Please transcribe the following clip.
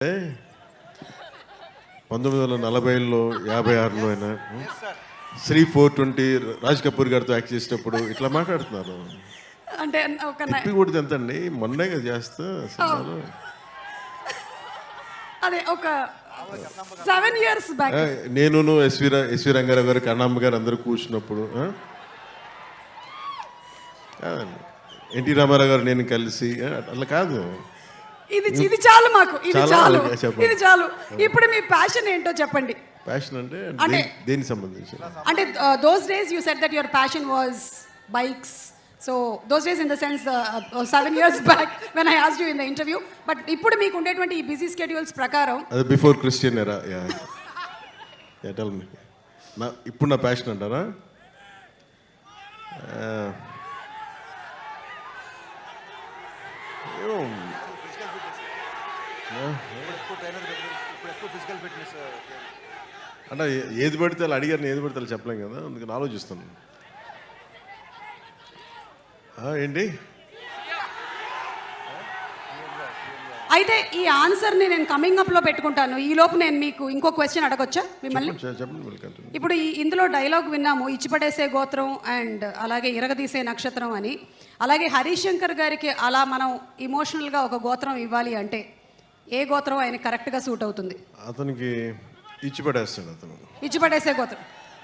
1940లో 56లో అయినా శ్రీ 420 రాజ్ కపూర్ గారితో యాక్ట్ చేసేటప్పుడు ఇట్లా మాట్లాడుతున్నారు. అంటే ఒక తిప్పి కొడితే ఎంత అండి, మొన్నే కదా చేస్తా సినిమాలో. అదే ఒక 7 years బ్యాక్ నేను ఎస్వి రంగారావు గారు, కన్నమ్మ గారు అందరూ కూర్చున్నప్పుడు కాదండి, ఎన్టీ రామారావు గారు నేను కలిసి అట్లా కాదు. ఇది చాలు మాకు, ఇది చాలా చాలు, చెప్పండి. ఇది చాలు. ఇప్పుడు మీ ప్యాషన్ ఏంటో చెప్పండి. ప్యాషన్ అంటే దేనికి సంబంధించి? అంటే those days you said that your passion was bikes. So those days in the sense 7 years back when I asked you in the interview. But ఇప్పుడు మీకు ఉండేటువంటి ఈ బిజీ స్కెడ్యూల్స్ ప్రకారం అది బిఫోర్ క్రిస్టియన్ ఎరా. Tell me. ఇప్పుడు నా passion అంటారా? అంటే ఏది పడితే వాళ్ళు అడిగారు, ఏది పడితే వాళ్ళు చెప్పలేం కదా, అందుకని ఆలోచిస్తాను. ఏంటి అయితే ఈ ఆన్సర్ని నేను కమింగ్ అప్లో పెట్టుకుంటాను. ఈ లోపు నేను మీకు ఇంకో క్వశ్చన్ అడగొచ్చా మిమ్మల్ని? చెప్పండి. ఇప్పుడు ఇందులో డైలాగ్ విన్నాము, ఇచ్చిపడేసే గోత్రం అండ్ అలాగే ఇరగదీసే నక్షత్రం అని. అలాగే హరీష్ శంకర్ గారికి అలా మనం ఇమోషనల్గా ఒక గోత్రం ఇవ్వాలి అంటే ఏ గోత్రం ఆయన కరెక్ట్గా సూట్ అవుతుంది? అతనికి ఇచ్చిపడేస్తాడు. అతను ఇచ్చిపడేసే గోత్రం.